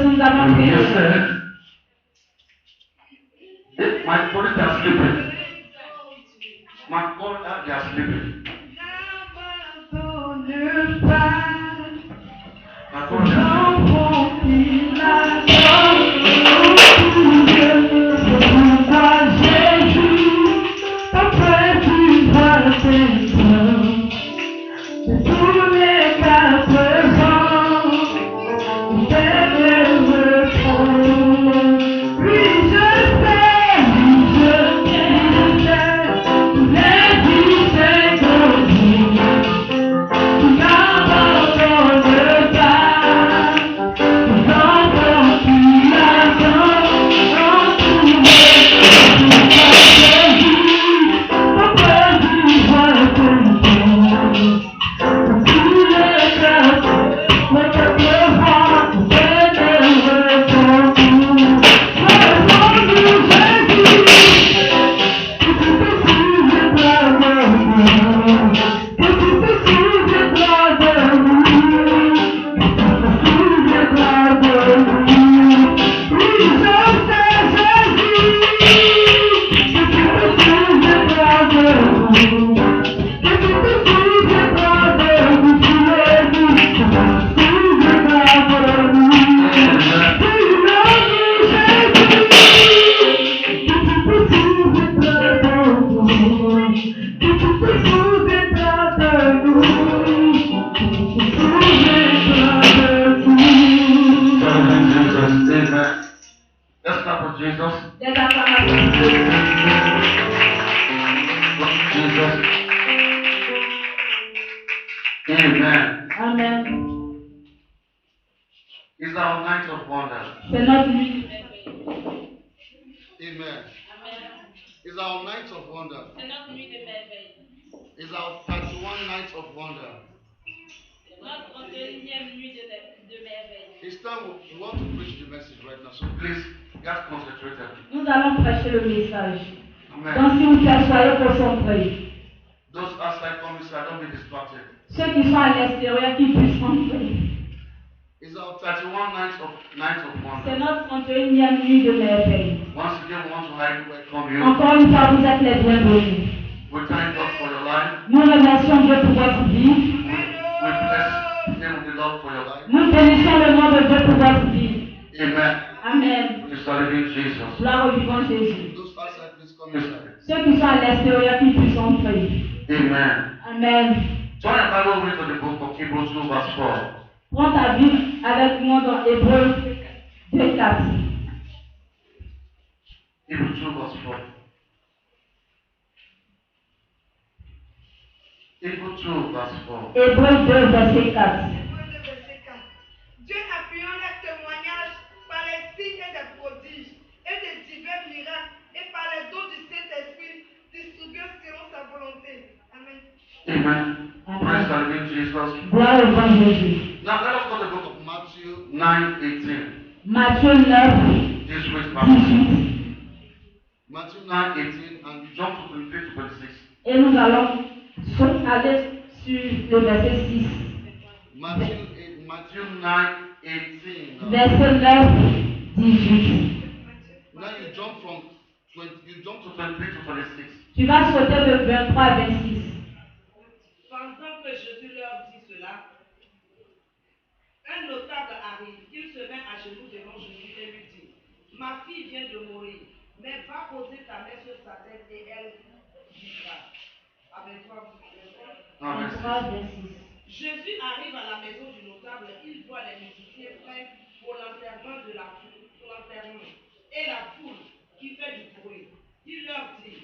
nous avons prié. You said, my body they are sleeping. My body they are sleeping. My body they are Nous allons prêcher le message. Donc si vous soyez concentrés. Ceux qui sont à l'extérieur qui puissent entrer. C'est notre 31e nuit de merveille. Encore une fois, vous êtes les bienvenus. Nous remercions Dieu pour votre vie. Nous bénissons le nom de Dieu pour votre vie. Amen. Gloire au vivant Jésus. Ceux qui sont à l'extérieur qui puissent entrer. Amen. Prends ta Bible avec moi dans Hébreux 2:4. Hébreux 2 verset 4. Hébreux 2 verset 4. Dieu appuyant les témoignages par les signes et des prodiges et des divers miracles et par les dons du Saint-Esprit distribués selon sa volonté. Amen. Amen. Praise the Lord Jesus. Gloire au bon Jésus. Now let us go to the book of Matthew 9:18. Matthieu 9, 18. Matthew 9:18 and we jump to 23 to 26. Et nous allons aller sur le verset 6. Matthew 9:18. Verset 9, 18. Now you jump to 23 to 26. Tu vas sauter de 23 à 26. Pendant que Jésus leur dit cela, un notable arrive, il se met à genoux devant Jésus et lui dit, ma fille vient de mourir, mais va poser ta main sur sa tête et elle vivra. Avec toi, Jésus arrive à la maison du notable, il voit les musiciens prêts pour l'enterrement de la foule, et la foule qui fait du bruit. Il leur dit,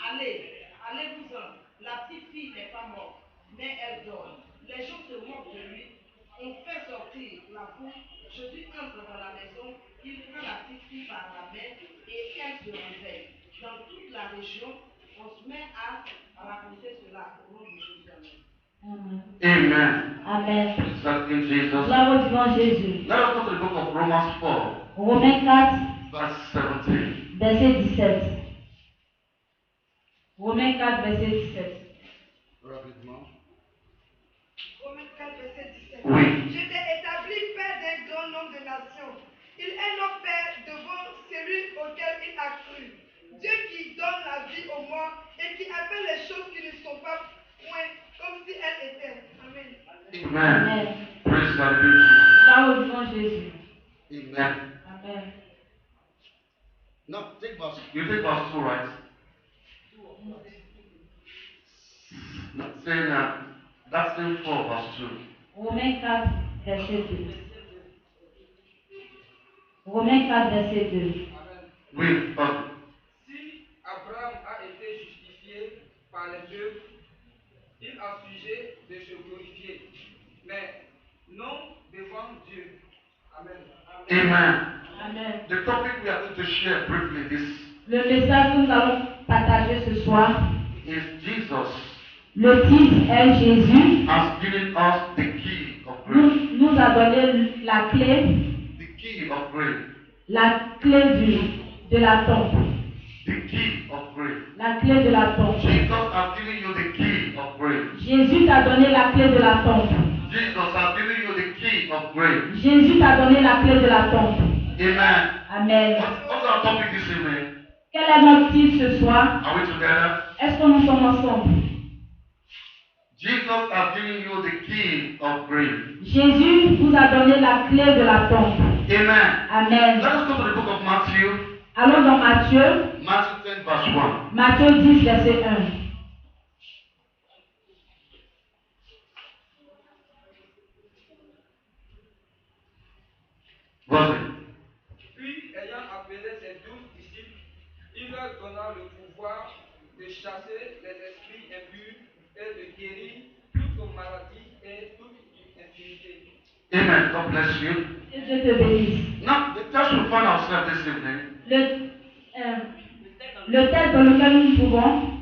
allez-vous-en, la petite fille n'est pas morte, mais elle dort. Les gens se moquent de lui, on fait sortir la foule. Jésus entre dans la maison, il prend la petite fille par la main et elle se réveille. Dans toute la région, on se met à raconter cela au nom de Jésus. Amen. Amen. Thanking Jesus. Gloire au divin Jésus. Let us go to the book of Romans 4. Romains 4, Verse 17. verset 17. Romains 4, verset 17. Rapidement. Romains 4, verset 17. Oui. Je t'ai établi père d'un grand nombre de nations Il est notre Père devant celui auquel il a cru. Dieu qui donne la vie aux morts et qui appelle les choses qui ne sont pas point comme si elles étaient. Amen. Amen. Praise the Lord. Gloire au nom de Jésus. Amen. Amen. Now take verse. You take verse 2, right? That's in 4 verse 2. Romains 4, verset 2. Romains 4, verset 2. Oui, pardon. Si Abraham a été justifié par les œuvres, il a sujet de se glorifier, mais non devant Dieu. Amen. Amen. Amen. The topic we are going to share briefly Le message que nous allons partager ce soir, is Jesus le titre est Jésus has given us the key of grace. nous a donné la clé, The key of grace. la clé de la tombe. The key of grace. La clé de la tombe. Jesus has given you the key of grace. Jésus t'a donné la clé de la tombe. Jesus has given you the key of grace. Jésus t'a donné la clé de la tombe. Amen. Amen. What's our topic this evening? Quel est notre titre ce soir? Are we together? Est-ce que nous sommes ensemble? Jesus has given you the key of grace. Jésus vous a donné la clé de la tombe. Amen. Amen. Let us go to the book of Matthew. Allons dans Matthieu. Matthew 10 verse 1. Matthieu 10, verset 1. Vas-y. Puis, ayant appelé ses 12 disciples, il leur donna le pouvoir de chasser les esprits impurs et de guérir toute maladie et toute infirmité. Amen. God bless you. Que Dieu te bénisse. Now, the text we find ourselves this evening. Le texte dans lequel nous nous trouvons,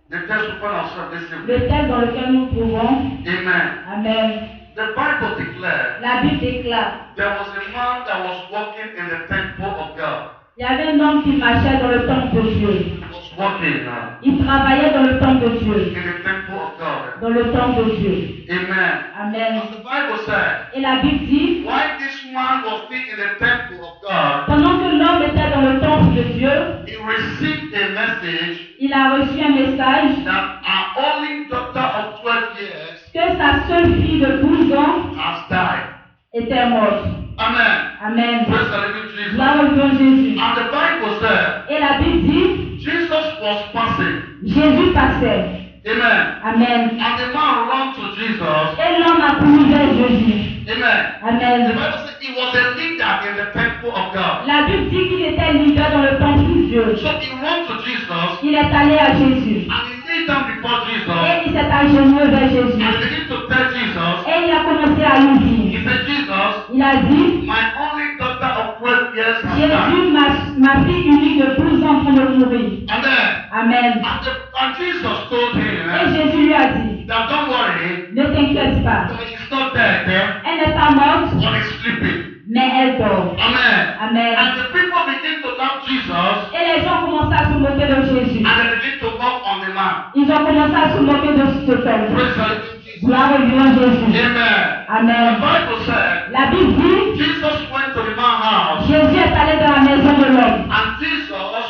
The text we find ourselves this evening. le texte dans lequel nous nous trouvons, Amen. Amen. The Bible declares La Bible déclare, there was a man that was walking in the temple of God. il y avait un homme qui marchait dans le temple de Dieu. He was walking Il travaillait dans le temple de Dieu. in the temple of God. Dans le temple de Dieu. Amen. Amen. And the Bible said, Et la Bible dit, while this man was still in the temple of God, pendant que l'homme était dans le temple de Dieu, he received a message il a reçu un message that our only daughter of 12 years que sa seule fille de 12 ans has died. était morte. Amen. Amen. Praise the living Jesus. Gloire au nom de Jésus. And the Bible said, Et la Bible dit, Jesus was passing. Jésus passait. Amen. Amen. And the man ran to Jesus. Et l'homme a couru vers Jésus. Amen. The Amen. Bible says he was a leader in the temple of God. La Bible dit qu'il était leader dans le temple de Dieu. So he ran to Jesus Il est allé à Jésus. and he laid down before Jesus Et il s'est agenouillé vers Jésus. and began to tell Jesus, Et il a commencé à lui he dire. said, Jesus, Il a dit, my only daughter of 12 years has died. Jésus, ma fille unique de 12 ans en train de mourir. Amen. Amen. And Jesus told him Et Jésus lui a dit, that don't worry, ne t'inquiète pas. she's not dead, Elle n'est pas morte, but is sleeping. mais elle dort. Amen. Amen. And the people begin to love Jesus Et les gens commencent à se moquer de Jésus. and they begin to mock on the man. Ils ont commencé à se moquer de ce homme. Praise the living Jesus. Gloire au nom de Jésus. Amen. The Amen. Bible said La Bible dit, Jesus went to the man's house Jésus est allé dans la maison de l'homme. and Jesus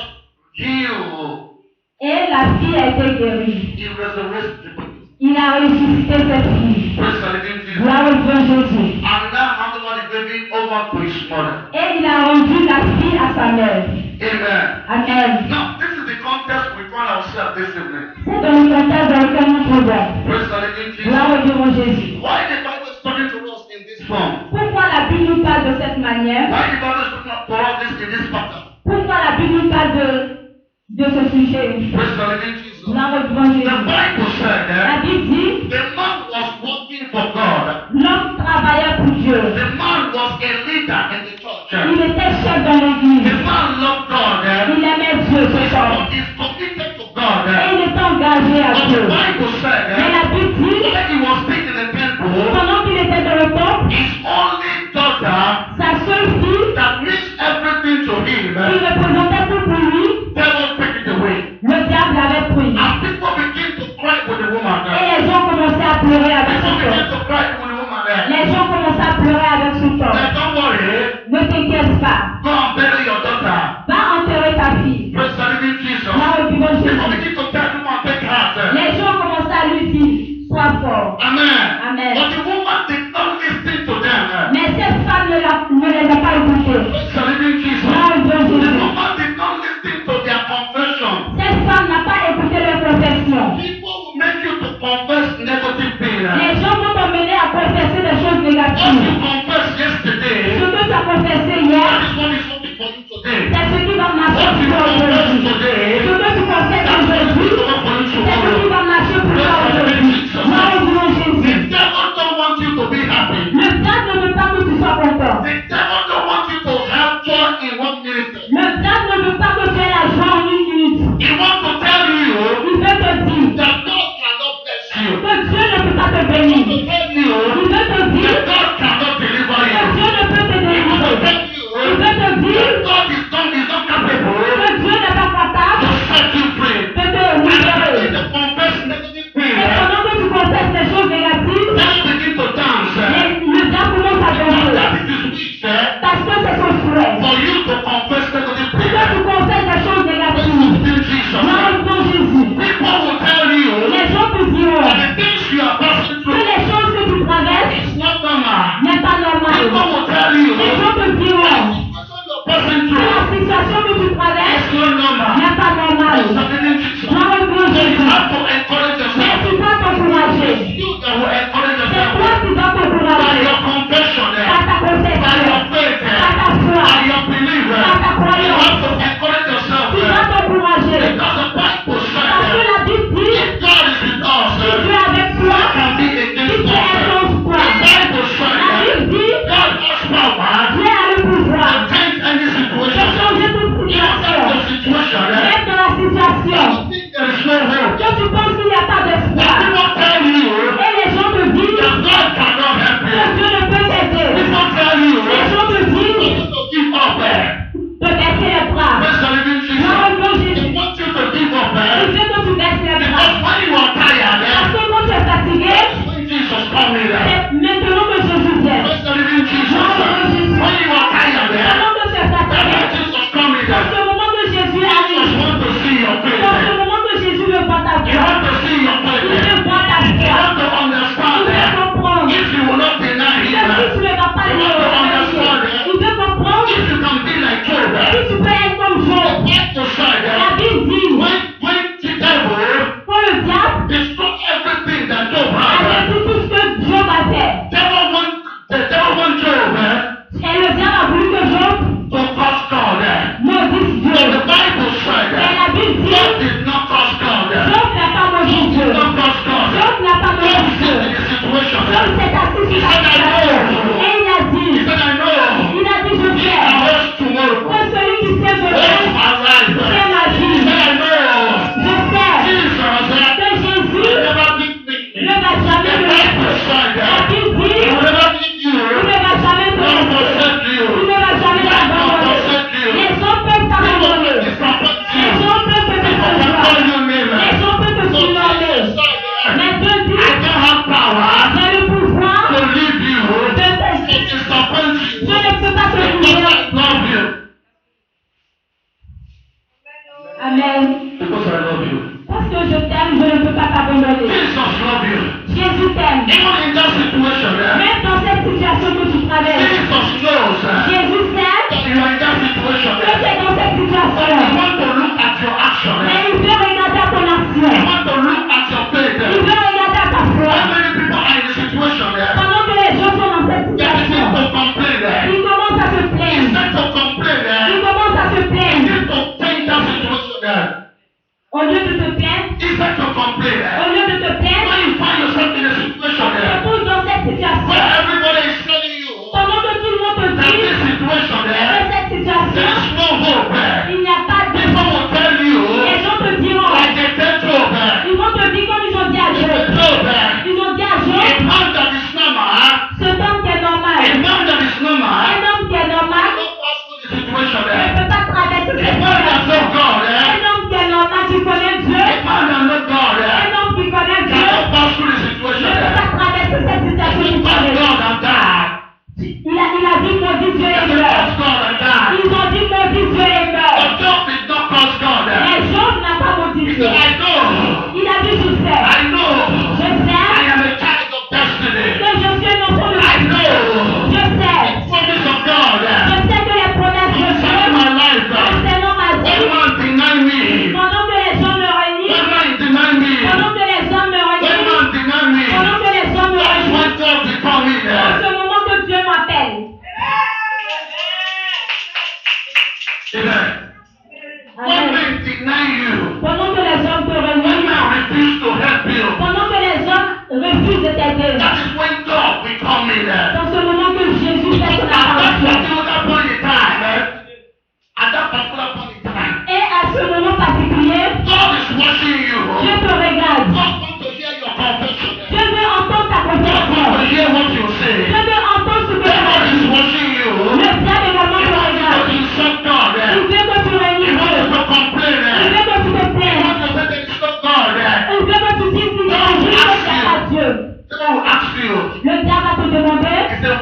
healed. Et la fille a été guérie. He resurrected the body. Il a ressuscité cette fille. Praise the living Jesus. Gloire au nom de Jésus. And now handed over the baby over to his mother. Et il a rendu la fille à sa mère. Amen. Amen. Now, this is the context we find ourselves this evening. C'est dans le contexte dans lequel nous nous trouvons. Praise the living Jesus. Gloire au nom de Jésus. Why the Bible is talking to us in this form? Pourquoi la Bible nous parle de cette manière? Why the Bible is talking to us in this pattern? Pourquoi la Bible nous parle de ce sujet? Praise the living Jesus. Gloire au nom de The Jésus. Bible said La that Bible dit, the man was working for God. l'homme travaillait pour Dieu. The man was a leader in the church. Il était chef dans The l'église. man loved God. Il aimait Dieu, ce homme. He is committed to God. Et il était engagé à But Dieu. the Bible Mais said la Bible dit, when he was still in the temple, pendant qu'il était dans le temple, his only daughter, sa seule fille, that means everything to him, qui représentait tout pour lui, devil took it away. le diable l'avait pris. And people begin to cry with the woman. Et les gens commençaient à pleurer avec People ce begin homme. to cry with the woman. Les gens commençaient à pleurer avec ce homme. Don't worry, Ne t'inquiète pas. For you to confess negative Pour que things. tu confesses des choses négatives. In Jesus' Dans name. le nom de Jésus. People will tell you Les gens te diront that the things you are passing que through les choses que tu traverses is not normal. n'est pas normales. People will tell you Les gens te diront that the situation you're passing que la through situation que tu traverses is not normal. n'est pas normale. It's not in Jesus. Dans le nom de You Jésus. have to encourage Mais yourself. tu dois t'encourager. You that will encourage C'est yourself toi qui dois by t'encourager. your confession, Par ta by confession. your faith, Par ta foi. by your belief. Par ta You croyance. have to encourage yourself Tu dois t'encourager. because the Bible Parce que said la Bible dit, if God is with us, si tu es avec toi, who can be si against tu es us? contre toi. The Bible La said Bible dit, God has power Dieu a le pouvoir to change any de situation. changer toute situation. Even the situation Même dans la situation, you think there is no hope. que tu penses qu'il n'y a pas That d'espoir. people tell you Et les gens te disent that God cannot help que you. Dieu ne peut t'aider. People tell you Les gens te disent to give up. de baisser les bras. Praise the living Jesus. Dans le nom de He Jésus, wants you to give up. il veut que tu baisses les bras. Because when you are tired, Parce que quand tu es fatigué, when Jesus coming, c'est maintenant que Jésus vient. praise the living Jesus. When you are tired, Pendant que tu es that's fatigué, when Jesus coming. dans ce moment que Jésus Jesus arrive, want to see your dans ce faith. moment que Jésus veut voir ta He foi, want to see your il faith. veut voir ta He foi, want to il understand veut comprendre. if you will not deny Que si him. tu ne vas pas le remercier, il veut comprendre If you can be like Job, si tu peux être comme Job. the Bible said La Bible dit, when the devil quand le diable destroyed everything that Job a had, détruit tout ce que Job a fait, the devil want Job et le diable a voulu que Job to curse God. maudisse So Dieu. the Bible Et said la Bible dit, God did not curse God. Job n'a pas maudit Dieu. Did not curse God. Job n'a pas God maudit Dieu. is in the situation. Job s'est assis sur la situation. Et il a He dit, said, I know je sais I was tomorrow. que celui qui sait me What's donner, my life? c'est ma He vie. said, I know Je sais Jesus que Jésus will never leave me. ne va jamais The me Bible laisser. said La Bible He dit, will never leave you. il ne va jamais te God will laisser. save you. Il ne va jamais God will t'abandonner. save you. Les gens peuvent People will t'abandonner. disappoint Les you. gens peuvent te People can décevoir. call you name. Les gens peuvent te So surnommer. Jesus said, Mais Dieu I dit, don't have power j'ai le pouvoir to leave you. de To te... disappoint Je you. ne peux pas te Because punir. I love you. Amen. Because I love you. Parce que je t'aime, je ne peux pas t'abandonner. Jesus love you. Jésus t'aime. Even in that situation, Même dans cette situation que tu traverses, Jesus knows Jésus sait that you are in that situation. que tu es dans cette But situation. you want to look at your action. Mais il veut regarder à ton You action. want to look at your faith. Il veut regarder à ta How foi. many people are in the situation Pendant que les gens sont dans cette they begin situation, to complain? ils commencent à se plaindre. Instead to complain, Ils commencent à se you plaindre. need to change that situation. Au lieu de te plaindre, Instead to complain, au lieu de te plaindre, when you find yourself in a situation tu te trouves dans cette situation. where everybody is telling you Pendant que tout le monde te that dit this situation que cette situation, there's no hope. il n'y a pas de... People will tell you Les gens te diront, like they tell Job. ils vont te dire comme ils ont dit à Job. Job, Ils ont dit à a Job, man that is normal, cet homme qui est normal, a man that is normal, un homme qui est normal, don't pass through the situation. ne peut pas traverser A cette man that situation. knows God, Un homme qui est normal, qui connaît Dieu, a man that knows God, un homme qui connaît Dieu, cannot pass through the ne situation. peut pas traverser cette situation Just qui pass traverse. God and die. Il a dit maudit Dieu et Just meurt. pass God and die. Ils ont dit maudit Dieu et meurt. But Job did not pass God. Mais Job n'a pas maudit He Dieu. said, I know, Il a dit je sais. I know, Je I sais am a child of destiny. que je suis un enfant de I Dieu. know Je sais. the promise of God Je sais que les promesses de concerning Dieu my life. concernant ma When vie, man deny me, pendant que les gens me réunissent, when man deny me, pendant que les hommes me when réunissent, man deny me, pendant que les hommes me that's réunissent, when God will come in. c'est ce moment que Dieu m'appelle. Amen. When Amen. men deny you, Pendant que les hommes te when réunissent, men refuse to help you, pendant que les hommes refusent de t'aider, that is when God will come in. dans ce moment que Jésus fait son At that apparition. particular point in time, at that particular point in time, Et à ce moment particulier, God is watching you. Dieu te regarde. God wants to hear your confession. Dieu veut entendre ta God wants to confession. hear what you say. Dieu veut entendre ce que tu God as is dit. watching you. Le diable également He te wants you to regarde. insult God. Il veut que tu He réunisses wants Dieu. you to complain. Il veut que tu te He plaignes. wants to say there is no God. Il veut que tu dises qu'il y a juste qu'il n'y a pas Dieu. They will ask you, Le diable va te demander, is there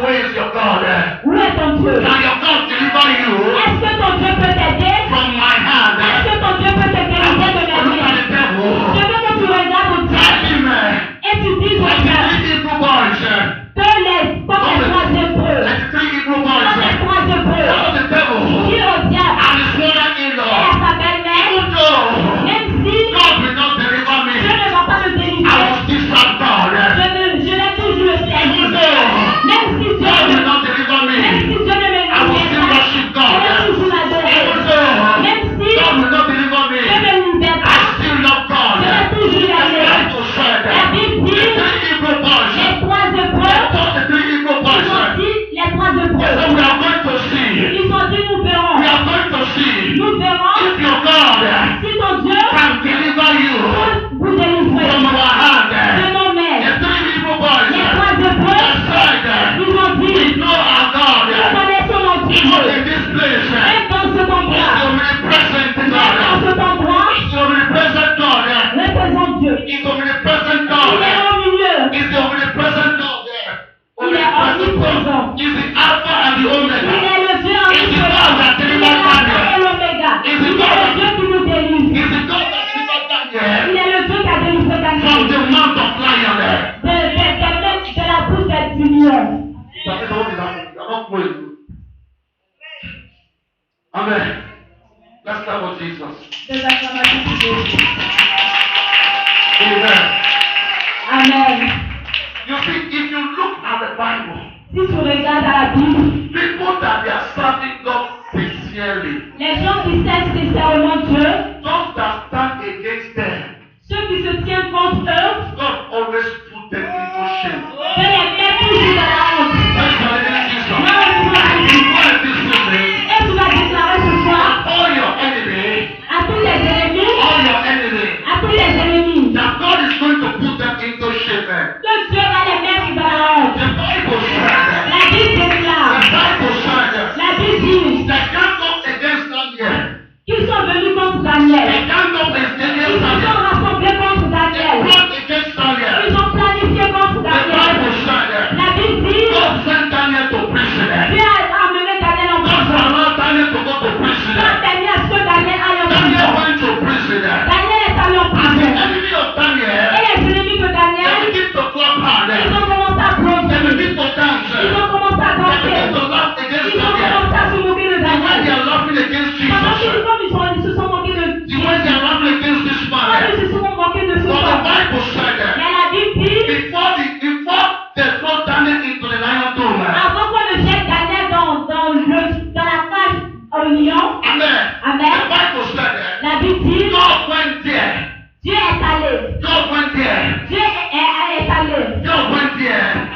Amen. Let's start with Jesus. Des acclamations pour Jésus. Amen. Amen. You see, if you look at the Bible, Si tu regardes à la Bible, people that they are serving God sincerely, les gens qui servent sincèrement Dieu, those that stand against them, ceux qui se tiennent contre eux, God always put them into shame. Dieu les met toujours dans la honte. That's why it is Jesus. Là où tu vas And dire, you want this evening, et tu vas déclarer ce soir all your enemies, à tous les ennemis, à tous les ennemis, that God is going to put them into shame. que Dieu va les mettre dans la honte. The Bible said, La Bible déclare, the Bible said, la Bible dit they can't go against Daniel. qu'ils sont venus contre They Daniel. can't go against Ils se Daniel. sont rassemblés contre They Daniel. brought against Daniel. Ils ont planifié contre The Daniel. Bible said, La Bible dit, God sent Daniel to prison. Dieu a amené Daniel en God prison. allowed Daniel to go to prison. God permis à ce que Daniel aille en Daniel prison. went to prison. Daniel est allé en And the prison. enemy of Daniel, Et les ennemis de they Daniel, begin to clap ils hands. ont commencé à They applaudir. begin to dance. Ils ont commencé à They danser. begin to laugh against Ils ont Daniel. commencé à se moquer de The way they Daniel. are laughing against Pendant Jesus. qu'ils ils se sont moqués de The way they are laughing against this Quand man. ils se sont moqués de ce But the homme. Bible said, Mais la Bible dit, before they throw Daniel into the lion tomb, avant qu'on ne jette Daniel dans la cage au lion, Amen. Amen. The Bible said, La Bible dit, God went there. Dieu est allé. God went there. Dieu est allé. God went there.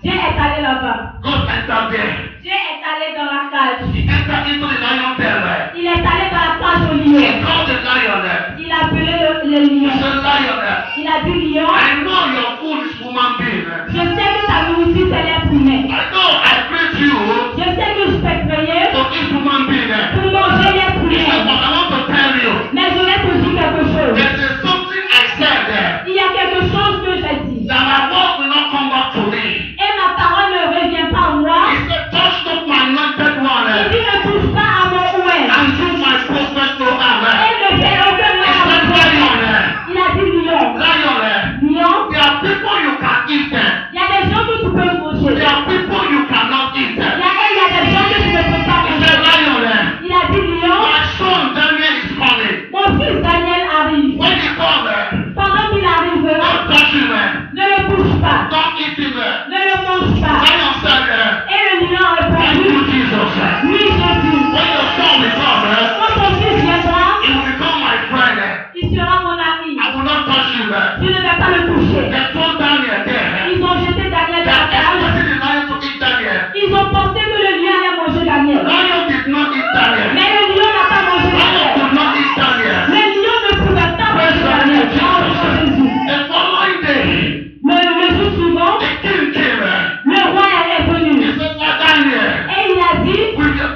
Dieu est allé là-bas. God entered there. Dieu est allé dans la cage. He entered into the lion den. Il est allé dans la cage au He lion. called the lion. Il a appelé le He lion. said, lion, Il a dit lion. I know your food is human being. Je sais que ta nourriture c'est l'être humain. I know I create you Je sais que je t'ai créé to eat human being. pour manger l'être He said, humain. but I want to tell you, Mais je vais te dire quelque chose. there's something I said there Il y a quelque chose que j'ai dit. that my word will not come back to me. Et ma parole ne revient pas à moi. He said, touch not my anointed one Il dit ne touche pas à mon ouest. and do my prophet no harm. Et ne fais aucun He mal à said, mon lion, Il a dit lion. lion, Lion. there are people you can eat. Il y a des gens que tu peux manger. There are people you cannot eat. Il y a des gens que tu ne peux pas He manger. said, lion, Il a dit lion. my son Daniel is coming. Mon fils Daniel arrive. When he comes, Pendant qu'il arrive, don't touch him. ne le touche pas. Don't eat him. Ne le mange pas. Lion said, Et le lion a thank répondu, you, Jesus. oui Jésus. When your son will come, Quand ton fils viendra, he will become my friend. il sera mon ami. I will not touch him. Je ne vais pas le toucher. They told Daniel there. Ils ont jeté Daniel They dans la are cage. expecting the lion to eat Daniel. Ils ont pensé que le lion allait manger Daniel. Lion did not eat Daniel. Mais le lion n'a pas mangé Lion Daniel. could not eat Daniel. Le lion ne pouvait pas manger Daniel. Oh, Jésus. The following day, Le jour suivant, the king came. le roi est He venu. said, Daniel, Et il a dit,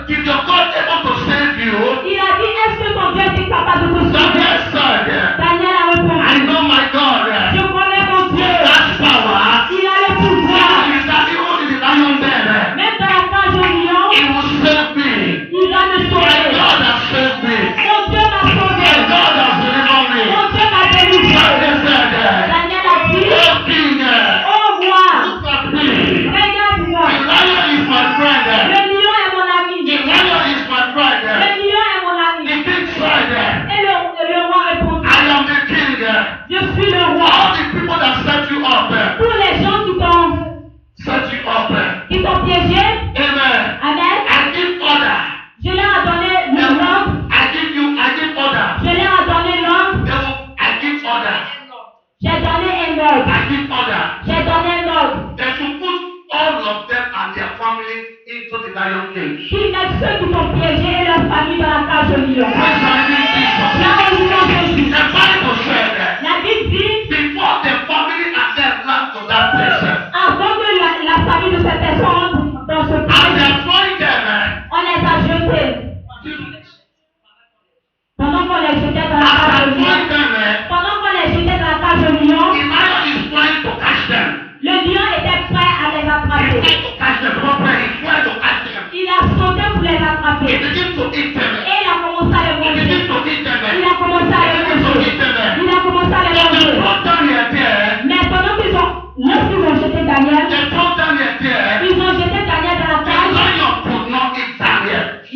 if your God able to save you, est-ce que ton Dieu est capable de te sauver? Daniel said, Daniel a I répondu, know my God. je connais mon Dieu. That power. Il a le pouvoir. Is that even in the lion den? Même dans la cage au lion, He will save me. il va me My sauver. God has saved me. Mon Dieu m'a sauvé. My God has delivered me. Mon Dieu m'a délivré. Daniel said, Daniel a dit, oh king, oh roi, look at me. regarde-moi. The lion is my friend. Le lion est mon ami. The lion is my Le friend. lion est mon ami. The king said, Et le roi répondit, I am the king. je suis le roi. All the people that set you up, Tous les gens set you up. qui t'ont piégé, Amen. Amen, I give order. je leur ai donné l'ordre. I give order. Je leur ai donné l'ordre. I give order. J'ai donné un ordre. I give order. J'ai donné un ordre. They should put all of them and their family into the lion cage. Qui mettent ceux qui sont piégés et leur famille dans la cage au lion. Praise the living Jesus. Là où ils sont Jésus. The Bible said that La Bible dit, before the family and them land to that place, avant que la famille de cette personne rentre dans ce and pays, they're throwing them, on les a jetés. Pendant qu'on les jetait dans la cage au lion, pendant qu'on les jetait dans la cage au lion, the lion is trying to catch them. le lion était prêt à les He's attraper. trying to catch them. He's trying to catch them. Il a sauté pour les attraper. He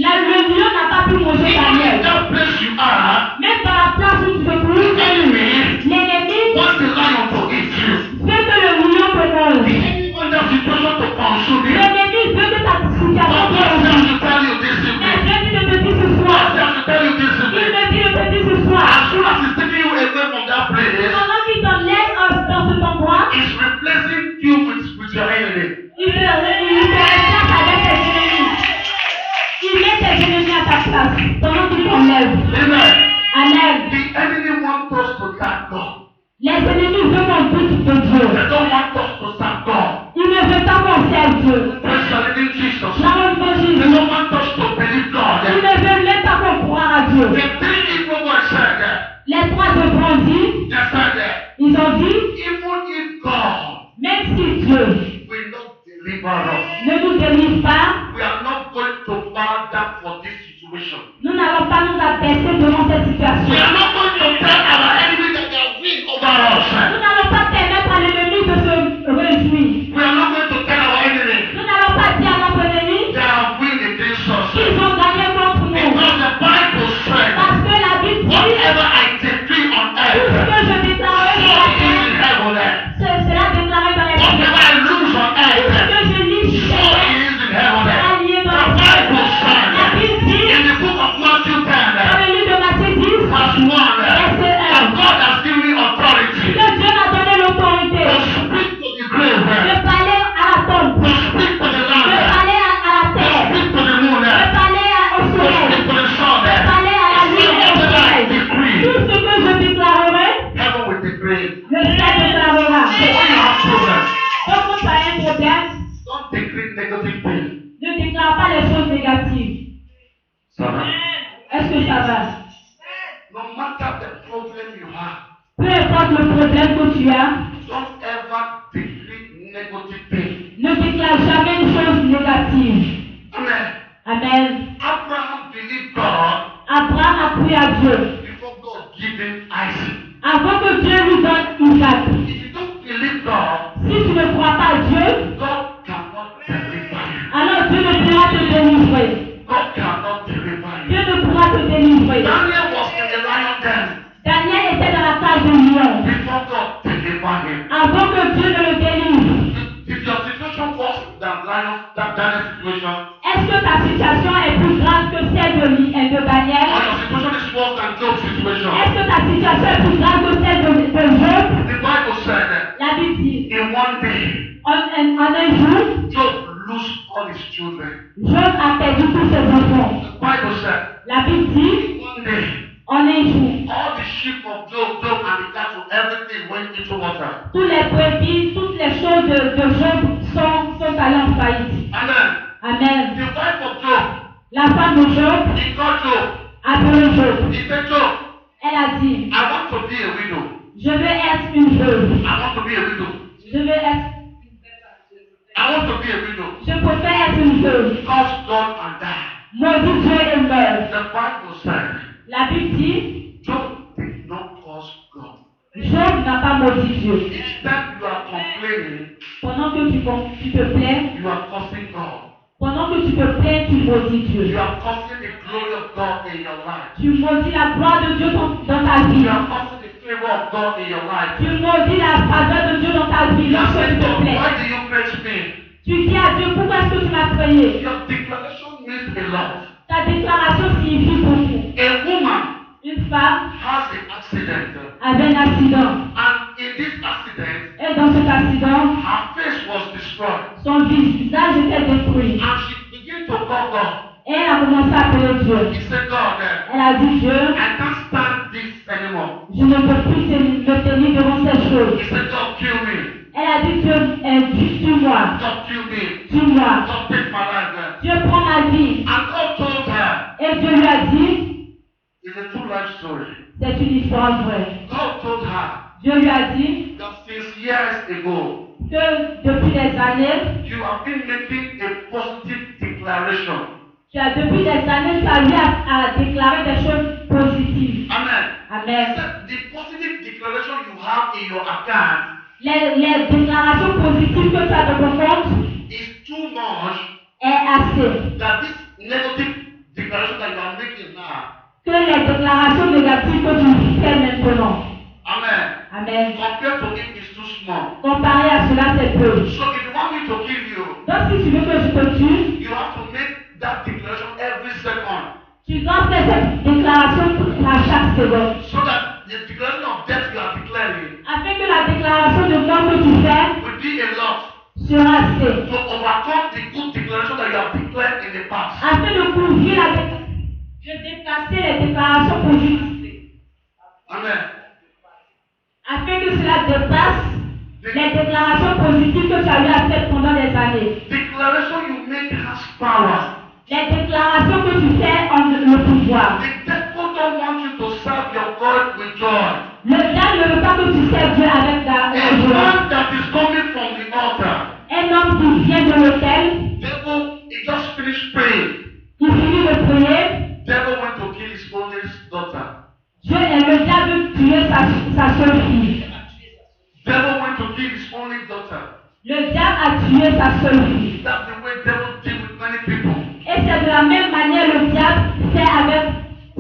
Le lion n'a pas pu manger Even Daniel. in that place you are, Même dans la place où tu te trouves, the enemy l'ennemi wants the lion to eat you. veut que le lion te The mange. enemy wants that situation to consume you. L'ennemi veut que ta situation But te God consume. says to tell you this Mais evening. Dieu dit de te dire ce God soir. says to tell you this Il evening. me dit de te dire ce soir. As soon as He's taking you away from that place, Pendant qu'il t'enlève dans cet endroit, He's replacing you with your enemy. il te remplace avec tes ennemis. Il met tes ennemis à ta place. Pendant qu'il t'enlève. Amen. Amen. The enemy wants us to thank God. Les ennemis veulent qu'on doute de Dieu. They don't want us to thank God. Ils ne veulent pas qu'on serve Dieu. Praise the living Jesus. La honte de They Jésus. don't want us to believe God. Ils ne veulent même pas qu'on croie à Dieu. The three evil ones said, Les trois œuvres ont dit, they said, ils ont dit, even if God même si Dieu will not deliver us, ne nous délivre pas, we are not going to bow down for this situation. nous n'allons pas nous abaisser devant cette We situation. are not going to tell our enemy that they are weak over us. Nous n'allons pas permettre à l'ennemi de se réjouir. We are not going to tell our enemy Nous n'allons pas dire à notre ennemi they are weak against us. qu'ils ont gagné contre nous. Because the Bible said, Parce que la Bible dit, whatever I decree on tout ce earth, que je déclarerai so sur la it is terre, in heaven. cela déclaré dans les cieux. Whatever I lose on Tout ce earth, que je lis so sur la it terre, is in heaven. sera lié dans The les cieux. Bible said, La Bible dit, in the book of Matthew 10, dans le livre de Matthieu 10, verse 1, that God has given me authority que Dieu m'a donné l'autorité to speak to the grave, de parler à la tombe, to speak to the de land, parler à la to terre, speak to the moon, de parler au to soleil, speak to the sun. de parler à la lune et au Whatever I soleil. decree, Tout ce que je déclarerai, heaven will decree. le ciel déclarera. So when you have problems, Donc quand tu as un problème, don't decree negative things. ne déclare pas les choses négatives. Ça va? Est-ce que ça va? No matter the problem you have, Peu importe le problème que tu as, don't ever decree negative things. ne déclare jamais une chose négative. Amen. Amen. Abraham believed God Abraham a prié à Dieu. before God gave him Isaac. Avant que Dieu lui donne Isaac. If you don't believe God, Si tu ne crois pas à Dieu, God cannot deliver you. alors Dieu ne pourra te délivrer. God cannot deliver you. Dieu ne pourra te délivrer. Daniel was in the lion den Daniel était dans la cage de lion. before God delivered him. Avant que Dieu ne le délivre. If your situation was that Daniel's situation, Est-ce que ta situation est plus grave que celle de or Daniel? your situation is worse than Job's situation, Est-ce que ta situation est plus grave que celle de Job? the Bible said La Bible dit, in one day, en un jour, Job lost all his children. Job a perdu tous ses enfants. The Bible said La Bible dit, in one day, en un jour, all the sheep of Job and the cattle, everything went into water. tous les brebis, toutes les choses de Job sont allées en faillite. Amen. Amen. The wife of Job, La femme de Job he called Job. a appelé Job. He said, Job, Elle a dit, I want to be a widow. je veux être une veuve. I want to be a widow. Je veux être, I want to be a widow. je préfère être une veuve. Curse God and die. Maudit Dieu et meurt. The Bible said, La Bible dit, Job did not curse God. Job n'a pas maudit Dieu. Instead, you are complaining, Pendant que tu te plains, you are cursing God. pendant que tu te plains, tu maudis Dieu. You are cursing the glory of God in your life. Tu maudis la gloire de Dieu dans ta vie. You are cursing the favor of God in your life. Tu maudis la faveur de Dieu dans ta vie You are lorsque tu saying, te God, plains. why do you praise me? Tu dis à Dieu, pourquoi est-ce que tu m'as créé? Your declaration means a lot. Ta déclaration signifie beaucoup. A woman Une femme has an accident, avait un accident. and in this accident, Et dans cet accident, her face was destroyed, son visage était détruit. and she began to call God. Et elle a commencé à appeler Dieu. He said, God, Elle a dit, Dieu, I can't stand this anymore. je ne peux plus me tenir devant ces choses. He said, God, kill me. Elle a dit, Dieu, tue-moi. God, kill me. Tue-moi. God, take my life. Dieu prend ma vie. And God told her, Et Dieu lui a dit, it's a true life story. c'est une histoire vraie. God told her Dieu lui a dit that since years ago, que depuis des années, you have been making a positive declaration. depuis des années, tu as eu à déclarer des choses positives. Amen. Amen. He said, the positive declaration you have in your account Les déclarations positives que tu as de ton compte is too much est assez. that this negative déclaration négative que tu fais maintenant. Amen. Amen. Compared to him is too small. Comparé à cela, c'est peu. So if you want me to kill you, Donc si tu veux que je te tue, you have to make that declaration every second. tu dois faire cette déclaration à chaque seconde. So that the declaration of death you are declaring Afin que la déclaration de mort que tu fais will be a lot sera assez. to overcome the good declaration that you have declared in the past. Afin de couvrir de déplacer les déclarations positives. Amen. Afin que cela dépasse les déclarations positives que tu as eu à faire pendant des années. Declaration you make has power. Les déclarations que tu fais ont le pouvoir. The devil don't want you to serve your God with joy. Le diable ne veut pas que tu sers Dieu avec la A joie. man that is coming from the altar, Un homme qui vient de l'autel, devil, he just finished praying. il finit de prier. Devil went to kill his oldest daughter. Dieu et le diable veut tuer sa seule fille. Devil went to kill his only daughter. Le diable a tué sa seule fille. That's the way devil deal with many people. Et c'est de la même manière le diable fait avec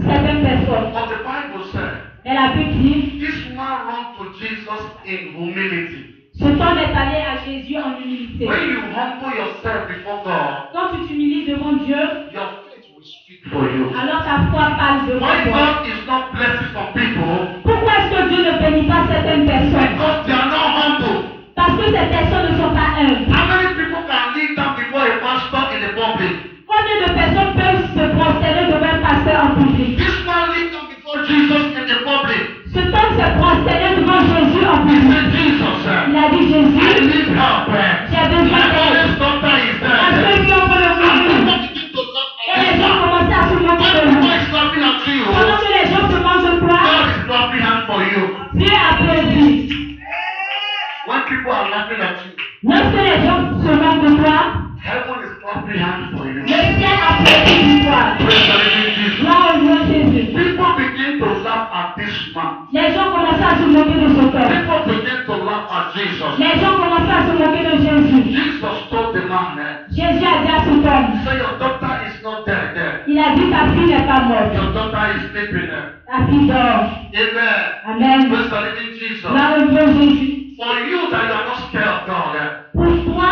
certaines personnes. But the Bible said, Et la Bible dit, this man ran to Jesus in humility. cet homme est allé à Jésus en humilité. When you humble yourself before God, Quand tu t'humilies devant Dieu, your faith will speak for you. alors ta foi parle devant Why toi. God is not blessing some people? Pourquoi est-ce que Dieu ne bénit pas certaines personnes? Because they are not humble. Parce que ces personnes ne sont pas humbles. How many people can kneel down before a pastor in the public? Combien de personnes peuvent se prosterner devant un pasteur en public? This man kneeled down before Jesus in the public. Cet homme s'est prosterné devant Jésus en He public. said, Jesus, Il a dit, I Jésus, need help. j'ai besoin My d'aide. oldest daughter is À dead. ceux qui ont fait le And mouvement. people begin to laugh Et at les you. gens commençaient à se moquer de When lui. people is laughing at you, Pendant que les gens se moquent de toi, God is clapping hands for you. Dieu applaudit. When people are laughing at you, Lorsque les gens se moquent de toi, heaven is clapping hands for you. le ciel applaudit pour toi. Praise the living Jesus. Gloire au nom de Jésus. People begin to laugh at this man. Les gens commençaient à se moquer de cet homme. People begin to laugh at Jesus. Les gens commençaient à se moquer de Jésus. Jesus told the man, Jésus a dit à cet homme, so your daughter is not dead there. il a dit ta fille n'est pas morte. Your daughter is sleeping there. Ta fille dort. Amen. Amen. Praise the living Jesus. Gloire au nom de Jésus. For you that you are not scared of God, Pour toi,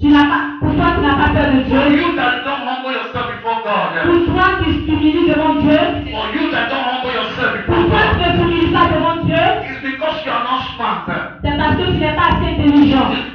tu n'as pas peur de for Dieu. you that don't humble yourself before God, Pour toi qui t'humilies devant Dieu. for you that don't humble yourself before Pourquoi tu God, ne t'humilies pas devant Dieu? it's because you are not smart. C'est parce que tu n'es pas assez intelligent. It's